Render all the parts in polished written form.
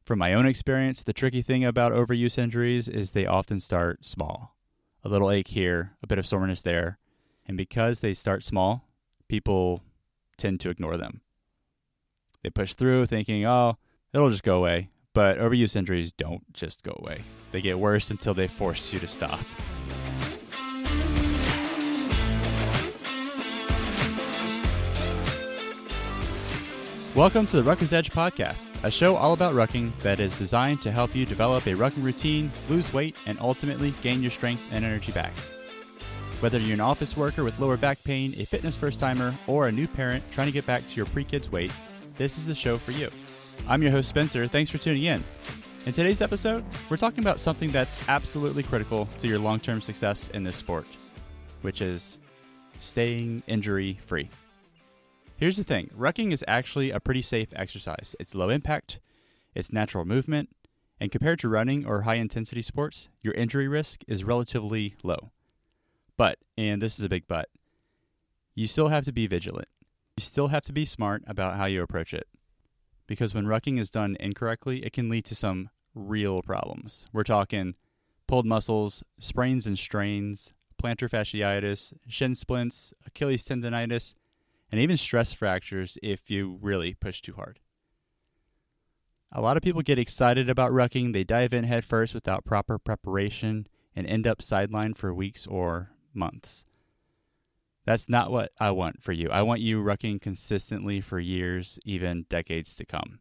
From my own experience, the tricky thing about overuse injuries is they often start small. A little ache here, a bit of soreness there. And because they start small, people tend to ignore them. They push through thinking, oh, it'll just go away. But overuse injuries don't just go away. They get worse until they force you to stop. Welcome to the Rucker's Edge podcast, a show all about rucking that is designed to help you develop a rucking routine, lose weight, and ultimately gain your strength and energy back. Whether you're an office worker with lower back pain, a fitness first-timer, or a new parent trying to get back to your pre-kids weight, this is the show for you. I'm your host, Spencer. Thanks for tuning in. In today's episode, we're talking about something that's absolutely critical to your long-term success in this sport, which is staying injury-free. Here's the thing, rucking is actually a pretty safe exercise. It's low impact, it's natural movement, and compared to running or high-intensity sports, your injury risk is relatively low. But, and this is a big but, you still have to be vigilant. You still have to be smart about how you approach it. Because when rucking is done incorrectly, it can lead to some real problems. We're talking pulled muscles, sprains and strains, plantar fasciitis, shin splints, achilles tendinitis, and even stress fractures if you really push too hard. A lot of people get excited about rucking. They dive in head first without proper preparation and end up sidelined for weeks or months. That's not what I want for you. I want you rucking consistently for years, even decades to come.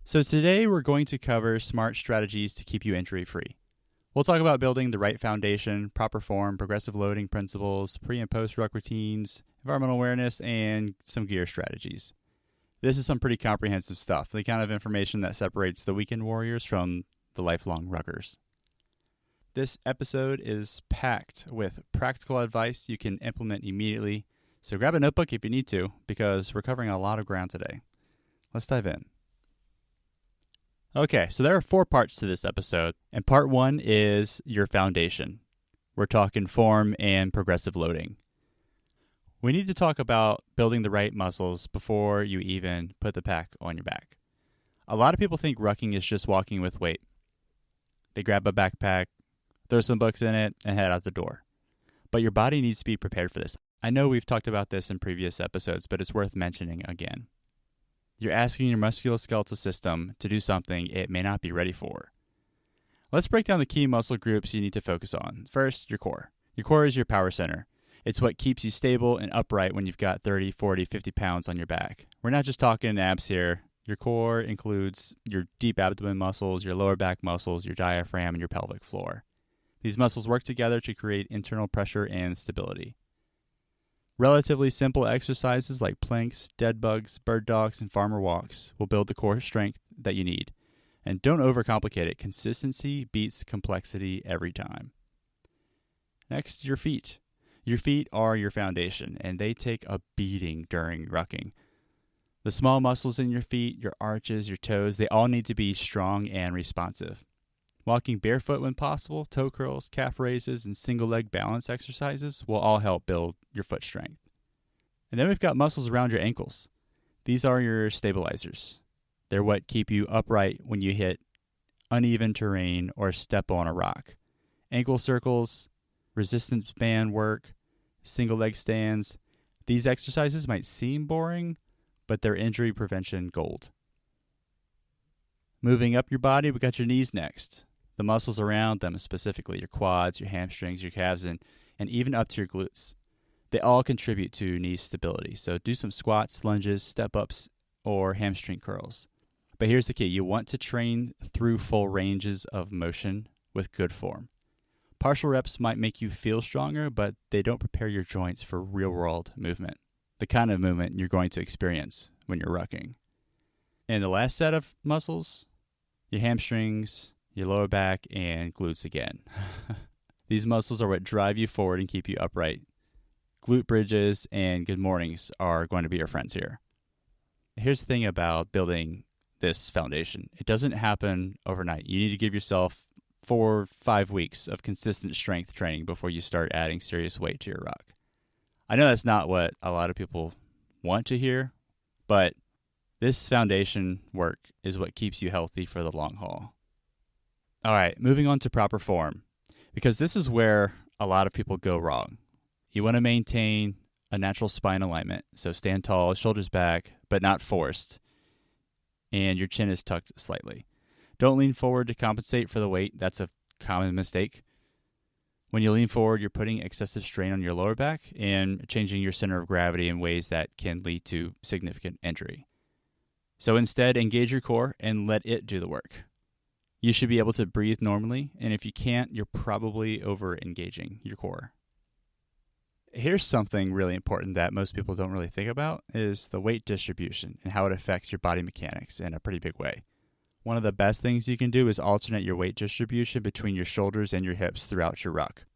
So today we're going to cover smart strategies to keep you injury-free. We'll talk about building the right foundation, proper form, progressive loading principles, pre- and post-ruck routines, environmental awareness, and some gear strategies. This is some pretty comprehensive stuff, the kind of information that separates the weekend warriors from the lifelong ruckers. This episode is packed with practical advice you can implement immediately, so grab a notebook if you need to, because we're covering a lot of ground today. Let's dive in. Okay, so there are 4 parts to this episode, and part 1 is your foundation. We're talking form and progressive loading. We need to talk about building the right muscles before you even put the pack on your back. A lot of people think rucking is just walking with weight. They grab a backpack, throw some books in it, and head out the door. But your body needs to be prepared for this. I know we've talked about this in previous episodes, but it's worth mentioning again. You're asking your musculoskeletal system to do something it may not be ready for. Let's break down the key muscle groups you need to focus on. First, your core. Your core is your power center. It's what keeps you stable and upright when you've got 30, 40, 50 pounds on your back. We're not just talking abs here. Your core includes your deep abdomen muscles, your lower back muscles, your diaphragm, and your pelvic floor. These muscles work together to create internal pressure and stability. Relatively simple exercises like planks, dead bugs, bird dogs, and farmer walks will build the core strength that you need. And don't overcomplicate it. Consistency beats complexity every time. Next, your feet. Your feet are your foundation, and they take a beating during rucking. The small muscles in your feet, your arches, your toes, they all need to be strong and responsive. Walking barefoot when possible, toe curls, calf raises, and single leg balance exercises will all help build your foot strength. And then we've got muscles around your ankles. These are your stabilizers. They're what keep you upright when you hit uneven terrain or step on a rock. Ankle circles, resistance band work, single leg stands. These exercises might seem boring, but they're injury prevention gold. Moving up your body, we got your knees next. The muscles around them, specifically your quads, your hamstrings, your calves, and even up to your glutes. They all contribute to knee stability. So do some squats, lunges, step-ups, or hamstring curls. But here's the key. You want to train through full ranges of motion with good form. Partial reps might make you feel stronger, but they don't prepare your joints for real-world movement, the kind of movement you're going to experience when you're rucking. And the last set of muscles, your hamstrings, your lower back, and glutes again. These muscles are what drive you forward and keep you upright. Glute bridges and good mornings are going to be your friends here. Here's the thing about building this foundation. It doesn't happen overnight. You need to give yourself 4 or 5 weeks of consistent strength training before you start adding serious weight to your ruck. I know that's not what a lot of people want to hear, but This foundation work is what keeps you healthy for the long haul. All right, moving on to proper form, because this is where a lot of people go wrong. You want to maintain a natural spine alignment, so stand tall, shoulders back, but not forced, and your chin is tucked slightly. Don't lean forward to compensate for the weight. That's a common mistake. When you lean forward, you're putting excessive strain on your lower back and changing your center of gravity in ways that can lead to significant injury. So instead, engage your core and let it do the work. You should be able to breathe normally, and if you can't, you're probably over-engaging your core. Here's something really important that most people don't really think about is the weight distribution and how it affects your body mechanics in a pretty big way. One of the best things you can do is alternate your weight distribution between your shoulders and your hips throughout your ruck.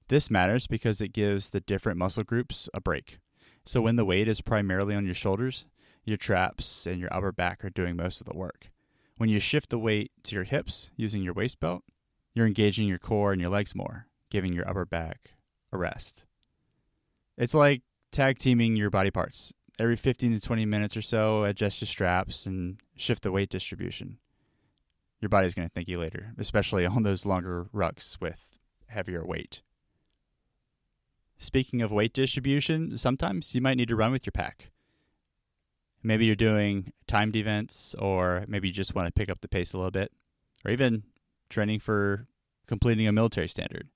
This matters because it gives the different muscle groups a break. So when the weight is primarily on your shoulders, your traps and your upper back are doing most of the work. When you shift the weight to your hips using your waist belt, you're engaging your core and your legs more, giving your upper back a rest. It's like tag teaming your body parts. Every 15 to 20 minutes or so, adjust your straps and shift the weight distribution. Your body's going to thank you later, especially on those longer rucks with heavier weight. Speaking of weight distribution, sometimes you might need to run with your pack. Maybe you're doing timed events, or maybe you just want to pick up the pace a little bit, or even training for completing a military standard.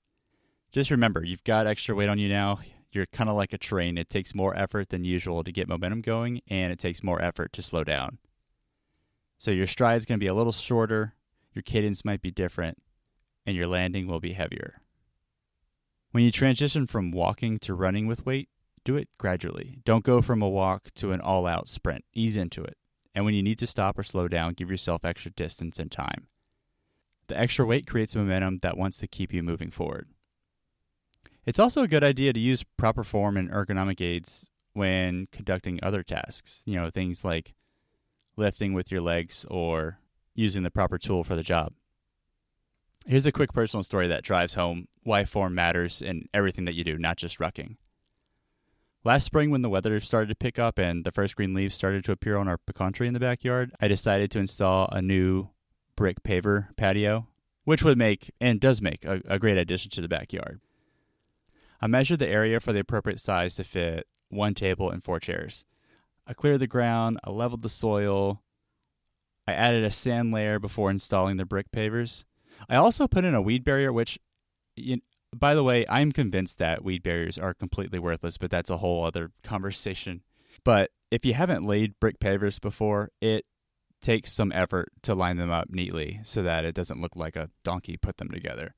Just remember, you've got extra weight on you now. You're kind of like a train. It takes more effort than usual to get momentum going, and it takes more effort to slow down. So your stride's going to be a little shorter, your cadence might be different, and your landing will be heavier. When you transition from walking to running with weight, do it gradually. Don't go from a walk to an all-out sprint. Ease into it. And when you need to stop or slow down, give yourself extra distance and time. The extra weight creates momentum that wants to keep you moving forward. It's also a good idea to use proper form and ergonomic aids when conducting other tasks. Things like lifting with your legs or using the proper tool for the job. Here's a quick personal story that drives home why form matters in everything that you do, not just rucking. Last spring, when the weather started to pick up and the first green leaves started to appear on our pecan tree in the backyard, I decided to install a new brick paver patio, which would make, and does make, a great addition to the backyard. I measured the area for the appropriate size to fit 1 table and 4 chairs. I cleared the ground, I leveled the soil, I added a sand layer before installing the brick pavers. I also put in a weed barrier, which, by the way, I'm convinced that weed barriers are completely worthless, but that's a whole other conversation. But if you haven't laid brick pavers before, it takes some effort to line them up neatly so that it doesn't look like a donkey put them together.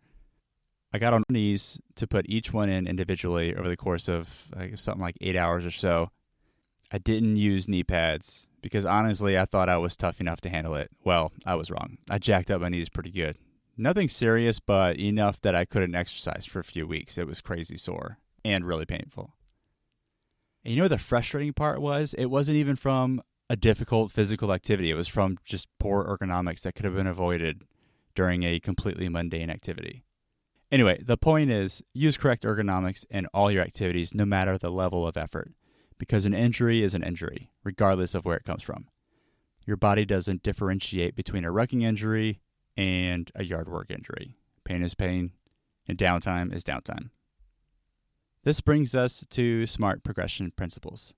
I got on my knees to put each one in individually over the course of something like 8 hours or so. I didn't use knee pads because honestly, I thought I was tough enough to handle it. Well, I was wrong. I jacked up my knees pretty good. Nothing serious, but enough that I couldn't exercise for a few weeks. It was crazy sore and really painful. And the frustrating part was? It wasn't even from a difficult physical activity. It was from just poor ergonomics that could have been avoided during a completely mundane activity. Anyway, the point is, use correct ergonomics in all your activities, no matter the level of effort, because an injury is an injury, regardless of where it comes from. Your body doesn't differentiate between a rucking injury and a yard work injury. Pain is pain, and downtime is downtime. This brings us to SMART progression principles.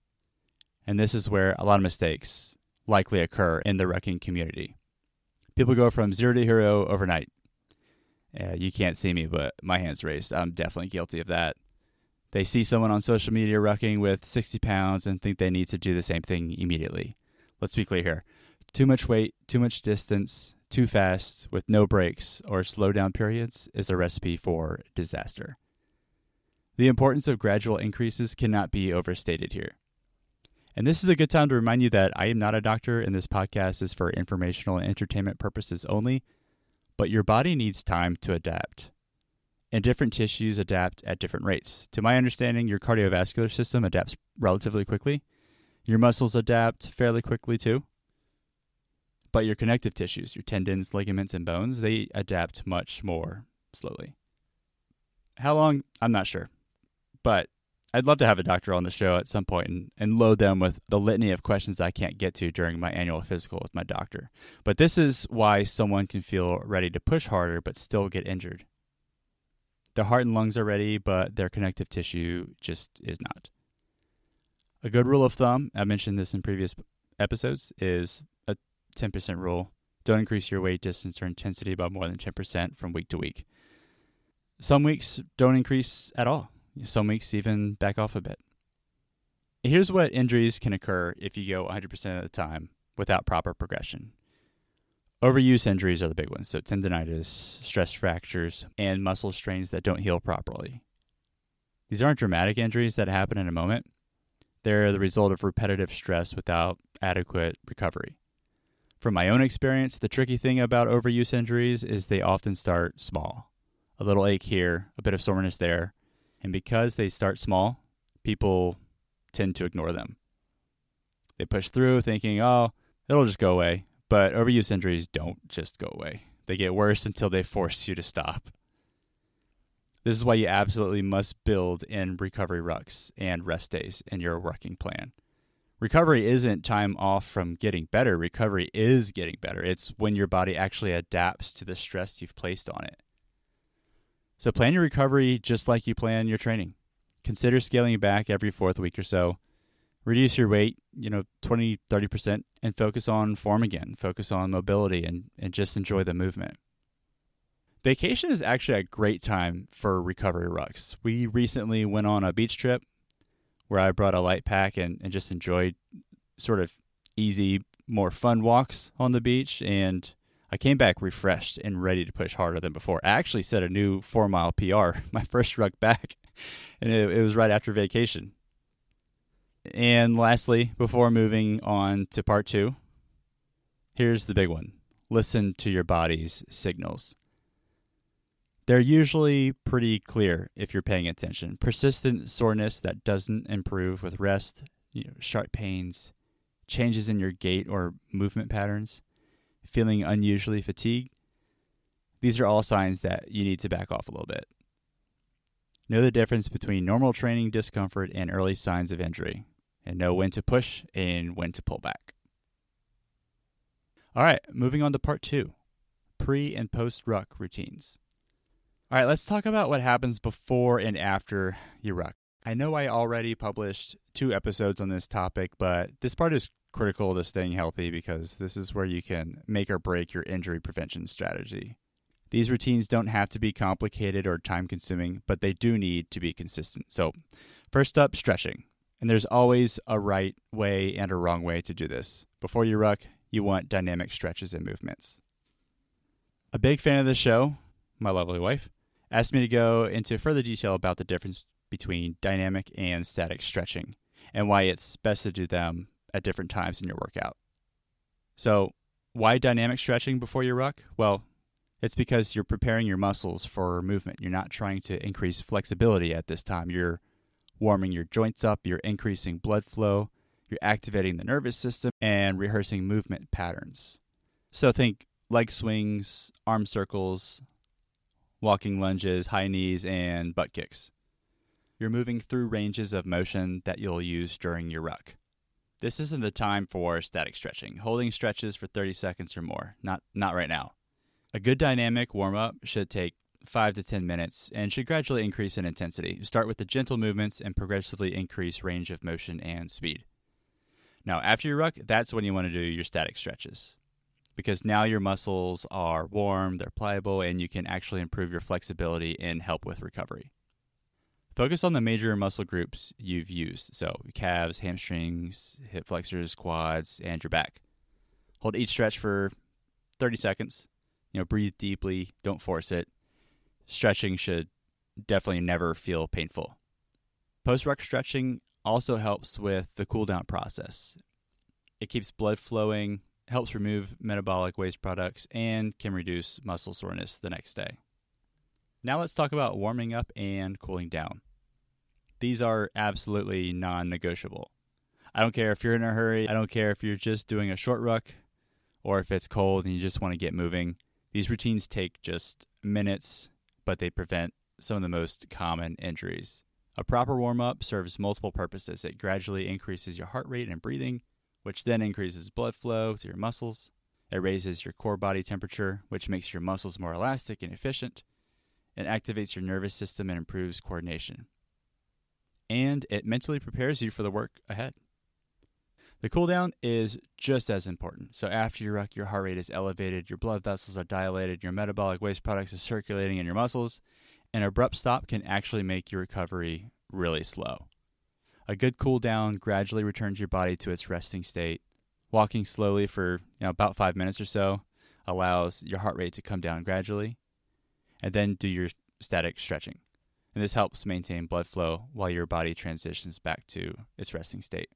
And this is where a lot of mistakes likely occur in the rucking community. People go from 0 to hero overnight. You can't see me, but my hand's raised. I'm definitely guilty of that. They see someone on social media rucking with 60 pounds and think they need to do the same thing immediately. Let's be clear here. Too much weight, too much distance, too fast, with no breaks or slow down periods is a recipe for disaster. The importance of gradual increases cannot be overstated here. And this is a good time to remind you that I am not a doctor and this podcast is for informational and entertainment purposes only, but your body needs time to adapt. And different tissues adapt at different rates. To my understanding, your cardiovascular system adapts relatively quickly. Your muscles adapt fairly quickly too. But your connective tissues, your tendons, ligaments, and bones, they adapt much more slowly. How long? I'm not sure. But I'd love to have a doctor on the show at some point and load them with the litany of questions I can't get to during my annual physical with my doctor. But this is why someone can feel ready to push harder but still get injured. Their heart and lungs are ready, but their connective tissue just is not. A good rule of thumb, I mentioned this in previous episodes, is a 10% rule. Don't increase your weight, distance, or intensity by more than 10% from week to week. Some weeks don't increase at all. Some weeks even back off a bit. Here's what injuries can occur if you go 100% of the time without proper progression. Overuse injuries are the big ones, so tendinitis, stress fractures, and muscle strains that don't heal properly. These aren't dramatic injuries that happen in a moment. They're the result of repetitive stress without adequate recovery. From my own experience, the tricky thing about overuse injuries is they often start small. A little ache here, a bit of soreness there, and because they start small, people tend to ignore them. They push through thinking, oh, it'll just go away. But overuse injuries don't just go away. They get worse until they force you to stop. This is why you absolutely must build in recovery rucks and rest days in your working plan. Recovery isn't time off from getting better. Recovery is getting better. It's when your body actually adapts to the stress you've placed on it. So plan your recovery just like you plan your training. Consider scaling back every fourth week or so. Reduce your weight, 20, 30%, and focus on form again. Focus on mobility and just enjoy the movement. Vacation is actually a great time for recovery rucks. We recently went on a beach trip where I brought a light pack and just enjoyed sort of easy, more fun walks on the beach. And I came back refreshed and ready to push harder than before. I actually set a new 4-mile PR, my first ruck back, and it was right after vacation. And lastly, before moving on to part 2, here's the big one. Listen to your body's signals. They're usually pretty clear if you're paying attention. Persistent soreness that doesn't improve with rest, sharp pains, changes in your gait or movement patterns, feeling unusually fatigued. These are all signs that you need to back off a little bit. Know the difference between normal training discomfort and early signs of injury, and know when to push and when to pull back. All right, moving on to part 2, pre and post ruck routines. All right, let's talk about what happens before and after you ruck. I know I already published 2 episodes on this topic, but this part is critical to staying healthy because this is where you can make or break your injury prevention strategy. These routines don't have to be complicated or time-consuming, but they do need to be consistent. So first up, stretching. And there's always a right way and a wrong way to do this. Before you ruck, you want dynamic stretches and movements. A big fan of the show, my lovely wife, asked me to go into further detail about the difference between dynamic and static stretching and why it's best to do them at different times in your workout. So why dynamic stretching before you ruck? Well, it's because you're preparing your muscles for movement. You're not trying to increase flexibility at this time. You're warming your joints up, you're increasing blood flow, you're activating the nervous system, and rehearsing movement patterns. So think leg swings, arm circles, walking lunges, high knees, and butt kicks. You're moving through ranges of motion that you'll use during your ruck. This isn't the time for static stretching, holding stretches for 30 seconds or more. Not right now. A good dynamic warm-up should take 5 to 10 minutes and should gradually increase in intensity. Start with the gentle movements and progressively increase range of motion and speed. Now, after your ruck, that's when you want to do your static stretches because now your muscles are warm, they're pliable, and you can actually improve your flexibility and help with recovery. Focus on the major muscle groups you've used, so calves, hamstrings, hip flexors, quads, and your back. Hold each stretch for 30 seconds. Breathe deeply, don't force it. Stretching should definitely never feel painful. Post-ruck stretching also helps with the cool-down process. It keeps blood flowing, helps remove metabolic waste products, and can reduce muscle soreness the next day. Now let's talk about warming up and cooling down. These are absolutely non-negotiable. I don't care if you're in a hurry. I don't care if you're just doing a short ruck or if it's cold and you just want to get moving. These routines take just minutes, but they prevent some of the most common injuries. A proper warm-up serves multiple purposes. It gradually increases your heart rate and breathing, which then increases blood flow to your muscles. It raises your core body temperature, which makes your muscles more elastic and efficient. It activates your nervous system and improves coordination. And it mentally prepares you for the work ahead. The cool down is just as important. So after you ruck, your heart rate is elevated, your blood vessels are dilated, your metabolic waste products are circulating in your muscles. An abrupt stop can actually make your recovery really slow. A good cool down gradually returns your body to its resting state. Walking slowly for about 5 minutes or so allows your heart rate to come down gradually. And then do your static stretching. And this helps maintain blood flow while your body transitions back to its resting state.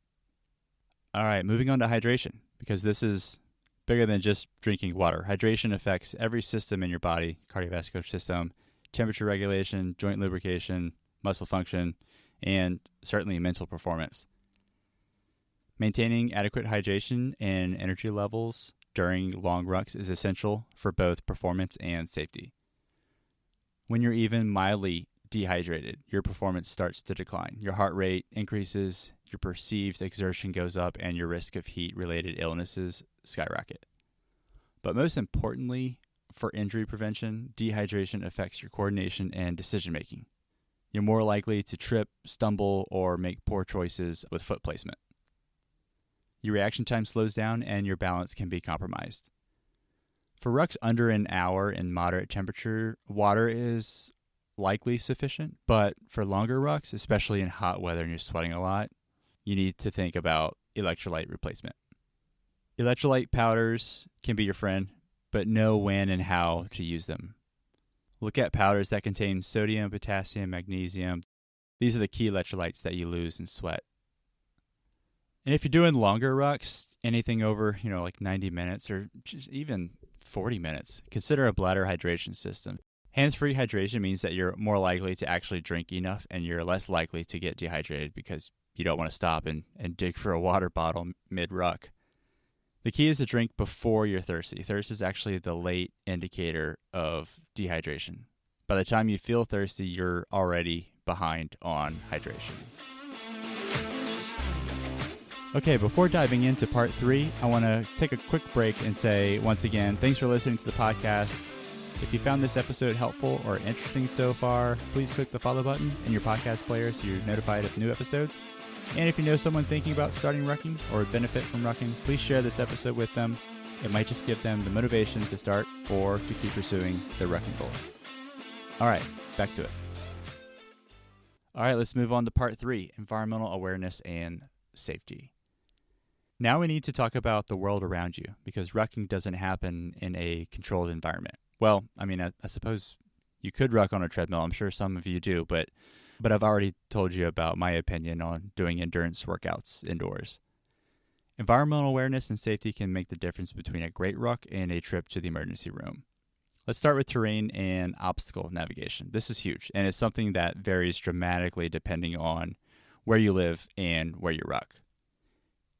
All right, moving on to hydration, because this is bigger than just drinking water. Hydration affects every system in your body: cardiovascular system, temperature regulation, joint lubrication, muscle function, and certainly mental performance. Maintaining adequate hydration and energy levels during long rucks is essential for both performance and safety. When you're even mildly dehydrated, your performance starts to decline. Your heart rate increases, your perceived exertion goes up, and your risk of heat-related illnesses skyrocket. But most importantly, for injury prevention, dehydration affects your coordination and decision-making. You're more likely to trip, stumble, or make poor choices with foot placement. Your reaction time slows down, and your balance can be compromised. For rucks under an hour in moderate temperature, water is likely sufficient, but for longer rucks, especially in hot weather and you're sweating a lot, you need to think about electrolyte replacement. Electrolyte powders can be your friend, but know when and how to use them. Look at powders that contain sodium, potassium, magnesium. These are the key electrolytes that you lose in sweat. And if you're doing longer rucks, anything over, like 90 minutes or just even 40 minutes, consider a bladder hydration system. Hands-free hydration means that you're more likely to actually drink enough, and you're less likely to get dehydrated because you don't want to stop and dig for a water bottle mid-ruck. The key is to drink before you're thirsty. Thirst is actually the late indicator of dehydration. By the time you feel thirsty, you're already behind on hydration. Okay, before diving into part 3, I want to take a quick break and say, once again, thanks for listening to the podcast. If you found this episode helpful or interesting so far, please click the follow button in your podcast player so you're notified of new episodes. And if you know someone thinking about starting rucking or would benefit from rucking, please share this episode with them. It might just give them the motivation to start or to keep pursuing their rucking goals. All right, back to it. All right, let's move on to part 3, environmental awareness and safety. Now we need to talk about the world around you, because rucking doesn't happen in a controlled environment. Well, I suppose you could ruck on a treadmill. I'm sure some of you do, but I've already told you about my opinion on doing endurance workouts indoors. Environmental awareness and safety can make the difference between a great ruck and a trip to the emergency room. Let's start with terrain and obstacle navigation. This is huge, and it's something that varies dramatically depending on where you live and where you ruck.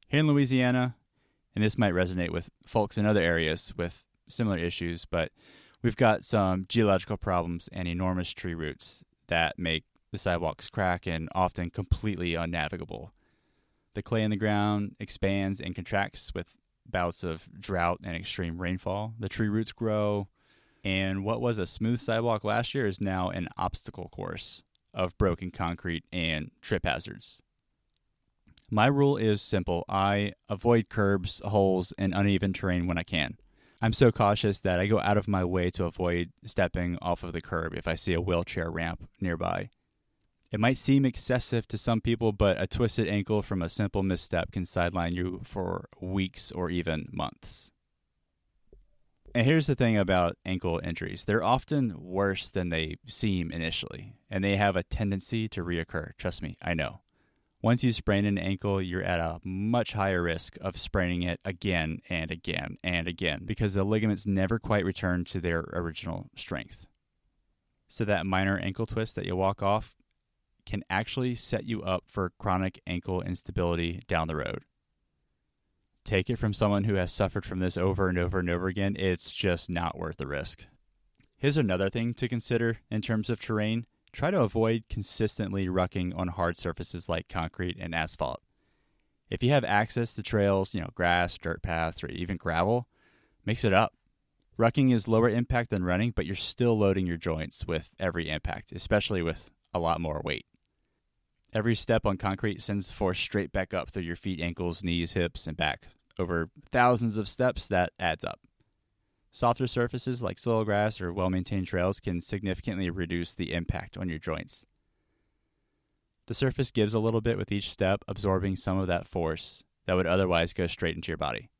Here in Louisiana, and this might resonate with folks in other areas with similar issues, but we've got some geological problems and enormous tree roots that make the sidewalks crack and often completely unnavigable. The clay in the ground expands and contracts with bouts of drought and extreme rainfall. The tree roots grow, and what was a smooth sidewalk last year is now an obstacle course of broken concrete and trip hazards. My rule is simple. I avoid curbs, holes, and uneven terrain when I can. I'm so cautious that I go out of my way to avoid stepping off of the curb if I see a wheelchair ramp nearby. It might seem excessive to some people, but a twisted ankle from a simple misstep can sideline you for weeks or even months. And here's the thing about ankle injuries. They're often worse than they seem initially, and they have a tendency to reoccur. Trust me, I know. Once you sprain an ankle, you're at a much higher risk of spraining it again and again and again because the ligaments never quite return to their original strength. So that minor ankle twist that you walk off can actually set you up for chronic ankle instability down the road. Take it from someone who has suffered from this over and over and over again. It's just not worth the risk. Here's another thing to consider in terms of terrain. try to avoid consistently rucking on hard surfaces like concrete and asphalt. If you have access to trails, grass, dirt paths, or even gravel, mix it up. Rucking is lower impact than running, but you're still loading your joints with every impact, especially with a lot more weight. Every step on concrete sends force straight back up through your feet, ankles, knees, hips, and back. Over thousands of steps, that adds up. Softer surfaces like soil, grass, or well-maintained trails can significantly reduce the impact on your joints. The surface gives a little bit with each step, absorbing some of that force that would otherwise go straight into your body.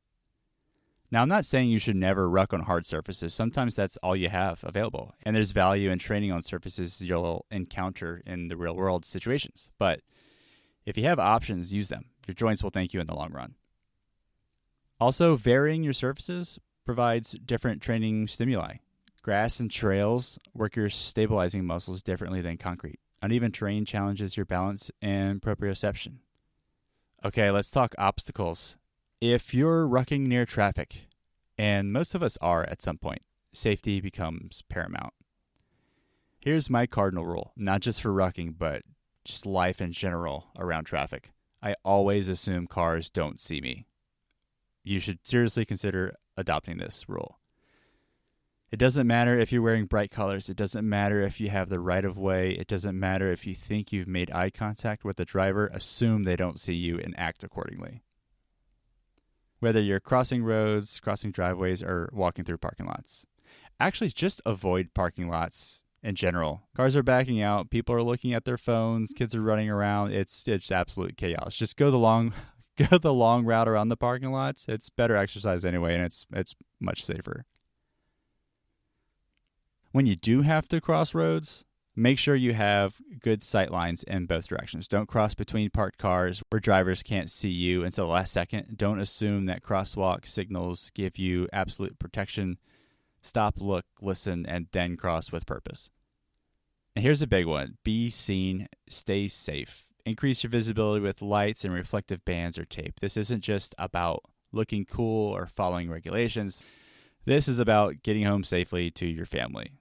Now, I'm not saying you should never ruck on hard surfaces. Sometimes that's all you have available, and there's value in training on surfaces you'll encounter in the real-world situations. But if you have options, use them. Your joints will thank you in the long run. Also, varying your surfaces provides different training stimuli. Grass and trails work your stabilizing muscles differently than concrete. Uneven terrain challenges your balance and proprioception. Okay, let's talk obstacles. If you're rucking near traffic, and most of us are at some point, safety becomes paramount. Here's my cardinal rule, not just for rucking, but just life in general around traffic. I always assume cars don't see me. You should seriously consider adopting this rule. It doesn't matter if you're wearing bright colors. It doesn't matter if you have the right of way. It doesn't matter if you think you've made eye contact with the driver. Assume they don't see you and act accordingly. Whether you're crossing roads, crossing driveways, or walking through parking lots. Actually, just avoid parking lots in general. Cars are backing out. People are looking at their phones. Kids are running around. It's absolute chaos. Just go the long route around the parking lots. It's better exercise anyway, and it's much safer. When you do have to cross roads, make sure you have good sight lines in both directions. Don't cross between parked cars where drivers can't see you until the last second. Don't assume that crosswalk signals give you absolute protection. Stop, look, listen, and then cross with purpose. And here's a big one. Be seen, stay safe. Increase your visibility with lights and reflective bands or tape. This isn't just about looking cool or following regulations. This is about getting home safely to your family.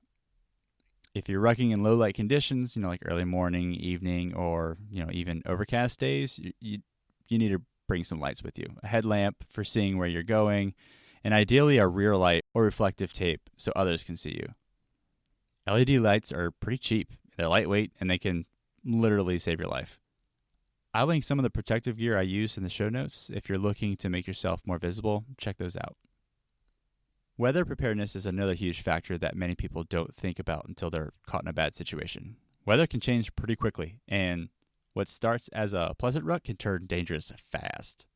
If you're rucking in low light conditions, like early morning, evening, or even overcast days, you need to bring some lights with you. A headlamp for seeing where you're going, and ideally a rear light or reflective tape so others can see you. LED lights are pretty cheap. They're lightweight, and they can literally save your life. I'll link some of the protective gear I use in the show notes. If you're looking to make yourself more visible, check those out. Weather preparedness is another huge factor that many people don't think about until they're caught in a bad situation. Weather can change pretty quickly, and what starts as a pleasant ruck can turn dangerous fast.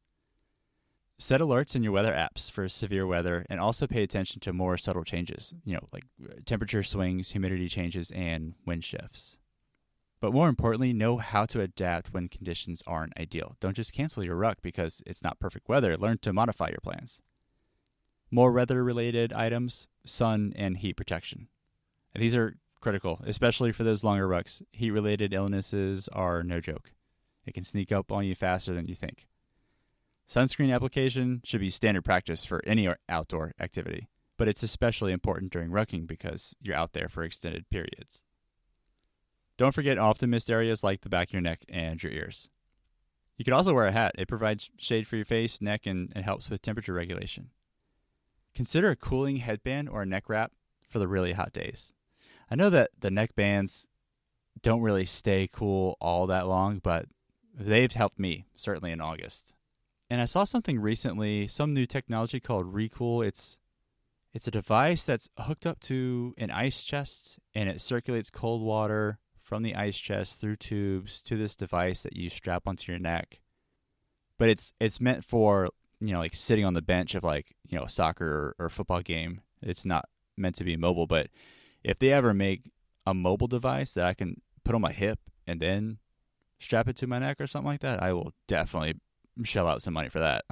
Set alerts in your weather apps for severe weather, and also pay attention to more subtle changes, like temperature swings, humidity changes, and wind shifts. But more importantly, know how to adapt when conditions aren't ideal. Don't just cancel your ruck because it's not perfect weather. Learn to modify your plans. More weather-related items, sun and heat protection. And these are critical, especially for those longer rucks. Heat-related illnesses are no joke. It can sneak up on you faster than you think. Sunscreen application should be standard practice for any outdoor activity, but it's especially important during rucking because you're out there for extended periods. Don't forget often missed areas like the back of your neck and your ears. You could also wear a hat. It provides shade for your face, neck, and helps with temperature regulation. Consider a cooling headband or a neck wrap for the really hot days. I know that the neck bands don't really stay cool all that long, but they've helped me, certainly in August. And I saw something recently, some new technology called Recool. It's a device that's hooked up to an ice chest, and it circulates cold water from the ice chest through tubes to this device that you strap onto your neck. But it's meant for like sitting on the bench of a soccer or football game. It's not meant to be mobile, but if they ever make a mobile device that I can put on my hip and then strap it to my neck or something like that, I will definitely shell out some money for that.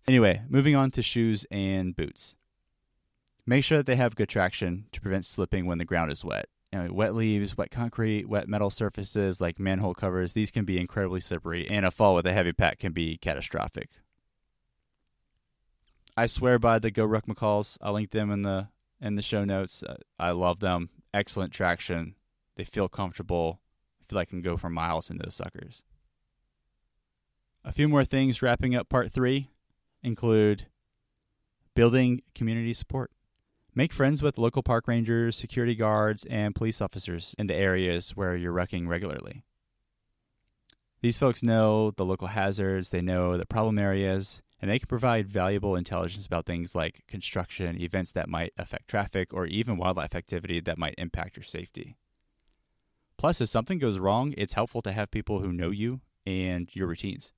Anyway, moving on to shoes and boots. Make sure that they have good traction to prevent slipping when the ground is wet. Wet leaves, wet concrete, wet metal surfaces like manhole covers, these can be incredibly slippery, and a fall with a heavy pack can be catastrophic. I swear by the GORUCK McCalls. I'll link them in the show notes. I love them. Excellent traction. They feel comfortable. I feel like I can go for miles in those suckers. A few more things wrapping up part 3 include building community support. Make friends with local park rangers, security guards, and police officers in the areas where you're rucking regularly. These folks know the local hazards, they know the problem areas, and they can provide valuable intelligence about things like construction, events that might affect traffic, or even wildlife activity that might impact your safety. Plus, if something goes wrong, it's helpful to have people who know you and your routines.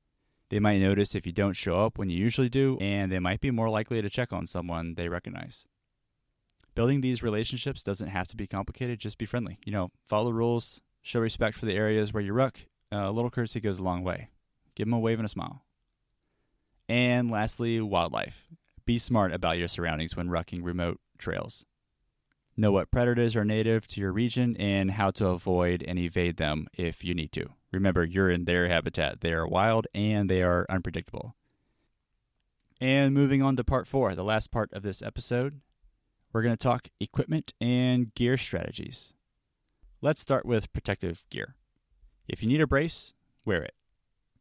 They might notice if you don't show up when you usually do, and they might be more likely to check on someone they recognize. Building these relationships doesn't have to be complicated, just be friendly. Follow the rules, show respect for the areas where you ruck. A little courtesy goes a long way. Give them a wave and a smile. And lastly, wildlife. Be smart about your surroundings when rucking remote trails. Know what predators are native to your region and how to avoid and evade them if you need to. Remember, you're in their habitat. They are wild and they are unpredictable. And moving on to part 4, the last part of this episode, we're going to talk equipment and gear strategies. Let's start with protective gear. If you need a brace, wear it.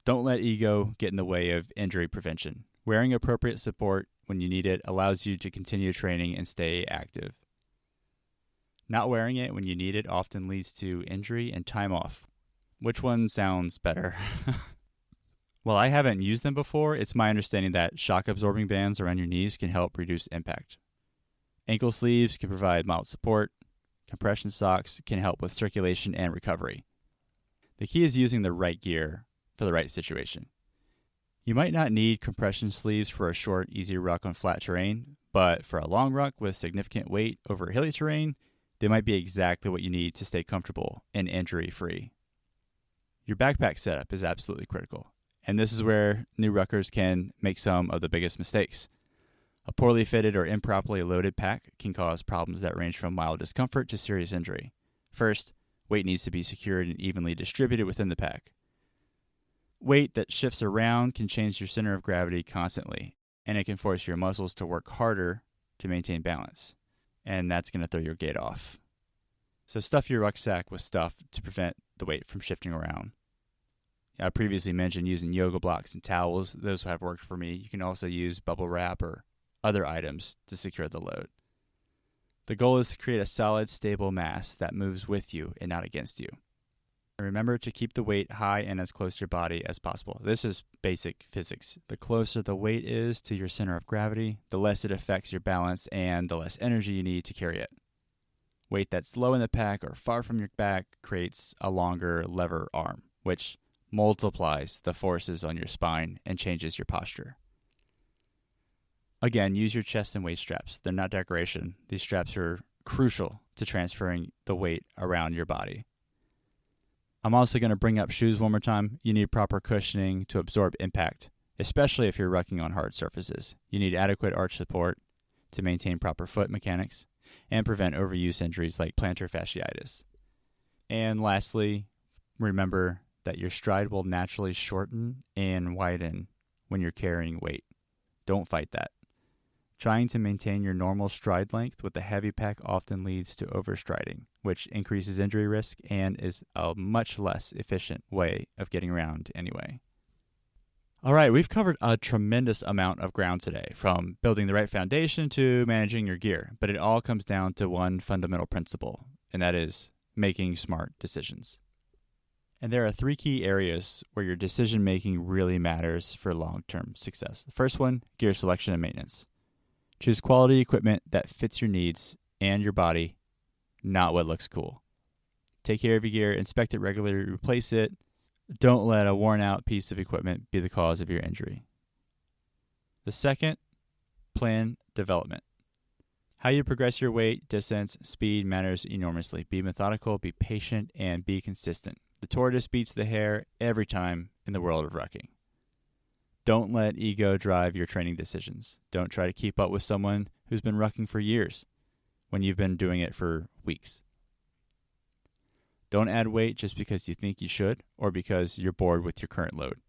Don't let ego get in the way of injury prevention. Wearing appropriate support when you need it allows you to continue training and stay active. Not wearing it when you need it often leads to injury and time off. Which one sounds better? While I haven't used them before, it's my understanding that shock-absorbing bands around your knees can help reduce impact. Ankle sleeves can provide mild support. Compression socks can help with circulation and recovery. The key is using the right gear for the right situation. You might not need compression sleeves for a short, easy ruck on flat terrain, but for a long ruck with significant weight over hilly terrain, they might be exactly what you need to stay comfortable and injury-free. Your backpack setup is absolutely critical, and this is where new ruckers can make some of the biggest mistakes. A poorly fitted or improperly loaded pack can cause problems that range from mild discomfort to serious injury. First, weight needs to be secured and evenly distributed within the pack. Weight that shifts around can change your center of gravity constantly, and it can force your muscles to work harder to maintain balance, and that's going to throw your gait off. So stuff your rucksack with stuff to prevent the weight from shifting around. I previously mentioned using yoga blocks and towels. Those have worked for me. You can also use bubble wrap or other items to secure the load. The goal is to create a solid, stable mass that moves with you and not against you. And remember to keep the weight high and as close to your body as possible. This is basic physics. The closer the weight is to your center of gravity, the less it affects your balance and the less energy you need to carry it. Weight that's low in the pack or far from your back creates a longer lever arm, which multiplies the forces on your spine and changes your posture. Again, use your chest and waist straps. They're not decoration. These straps are crucial to transferring the weight around your body. I'm also going to bring up shoes one more time. You need proper cushioning to absorb impact, especially if you're rucking on hard surfaces. You need adequate arch support to maintain proper foot mechanics and prevent overuse injuries like plantar fasciitis. And lastly, remember that your stride will naturally shorten and widen when you're carrying weight. Don't fight that. Trying to maintain your normal stride length with a heavy pack often leads to overstriding, which increases injury risk and is a much less efficient way of getting around anyway. All right, we've covered a tremendous amount of ground today, from building the right foundation to managing your gear, but it all comes down to one fundamental principle, and that is making smart decisions. And there are 3 key areas where your decision-making really matters for long-term success. The first one, gear selection and maintenance. Choose quality equipment that fits your needs and your body, not what looks cool. Take care of your gear, inspect it regularly, replace it. Don't let a worn-out piece of equipment be the cause of your injury. The second, plan development. How you progress your weight, distance, speed matters enormously. Be methodical, be patient, and be consistent. The tortoise beats the hare every time in the world of rucking. Don't let ego drive your training decisions. Don't try to keep up with someone who's been rucking for years when you've been doing it for weeks. Don't add weight just because you think you should or because you're bored with your current load.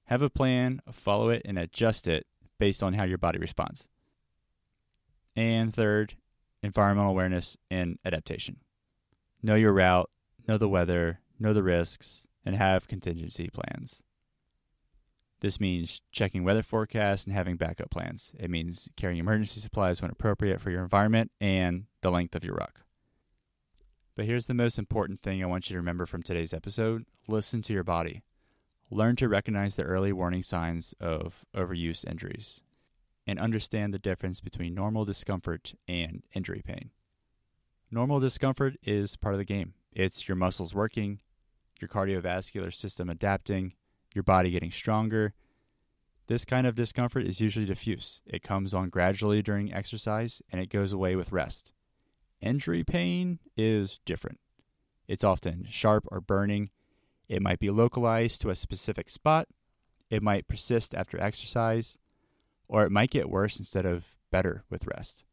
Have a plan, follow it, and adjust it based on how your body responds. And third, environmental awareness and adaptation. know your route, know the weather, know the risks, and have contingency plans. This means checking weather forecasts and having backup plans. It means carrying emergency supplies when appropriate for your environment and the length of your ruck. But here's the most important thing I want you to remember from today's episode. Listen to your body. Learn to recognize the early warning signs of overuse injuries and understand the difference between normal discomfort and injury pain. Normal discomfort is part of the game. It's your muscles working, your cardiovascular system adapting, your body getting stronger. This kind of discomfort is usually diffuse. It comes on gradually during exercise and it goes away with rest. Injury pain is different. It's often sharp or burning. It might be localized to a specific spot. It might persist after exercise, or it might get worse instead of better with rest.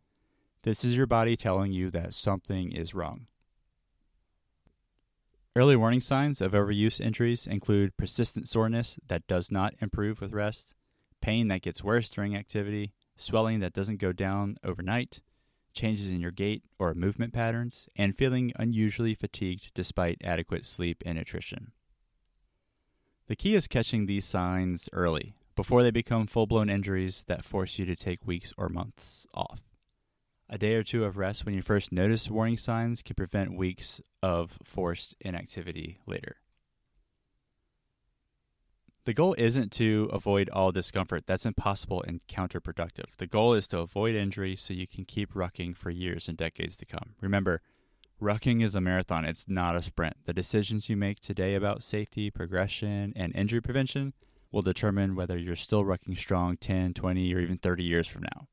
This is your body telling you that something is wrong. Early warning signs of overuse injuries include persistent soreness that does not improve with rest, pain that gets worse during activity, swelling that doesn't go down overnight, changes in your gait or movement patterns, and feeling unusually fatigued despite adequate sleep and nutrition. The key is catching these signs early, before they become full-blown injuries that force you to take weeks or months off. A day or two of rest when you first notice warning signs can prevent weeks of forced inactivity later. The goal isn't to avoid all discomfort. That's impossible and counterproductive. The goal is to avoid injury so you can keep rucking for years and decades to come. Remember, rucking is a marathon. It's not a sprint. The decisions you make today about safety, progression, and injury prevention will determine whether you're still rucking strong 10, 20, or even 30 years from now.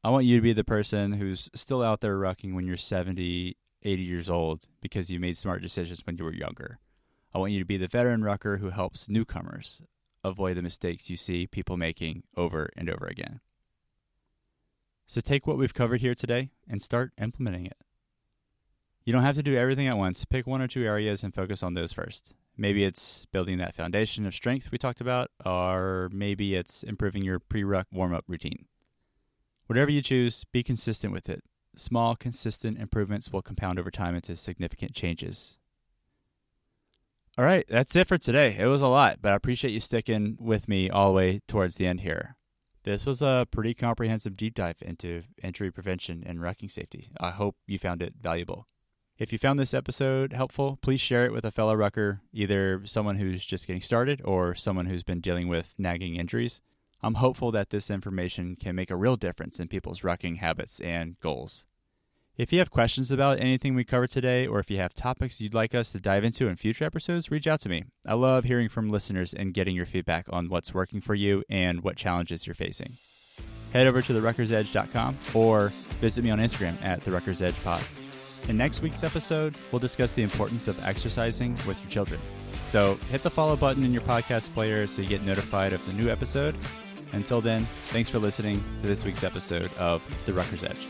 I want you to be the person who's still out there rucking when you're 70, 80 years old because you made smart decisions when you were younger. I want you to be the veteran rucker who helps newcomers avoid the mistakes you see people making over and over again. So take what we've covered here today and start implementing it. You don't have to do everything at once. Pick one or two areas and focus on those first. Maybe it's building that foundation of strength we talked about, or maybe it's improving your pre-ruck warm-up routine. Whatever you choose, be consistent with it. Small, consistent improvements will compound over time into significant changes. All right, that's it for today. It was a lot, but I appreciate you sticking with me all the way towards the end here. This was a pretty comprehensive deep dive into injury prevention and rucking safety. I hope you found it valuable. If you found this episode helpful, please share it with a fellow rucker, either someone who's just getting started or someone who's been dealing with nagging injuries. I'm hopeful that this information can make a real difference in people's rucking habits and goals. If you have questions about anything we covered today, or if you have topics you'd like us to dive into in future episodes, reach out to me. I love hearing from listeners and getting your feedback on what's working for you and what challenges you're facing. Head over to theruckersedge.com or visit me on Instagram at theruckersedgepod. In next week's episode, we'll discuss the importance of exercising with your children. So hit the follow button in your podcast player so you get notified of the new episode. Until then, thanks for listening to this week's episode of The Rucker's Edge.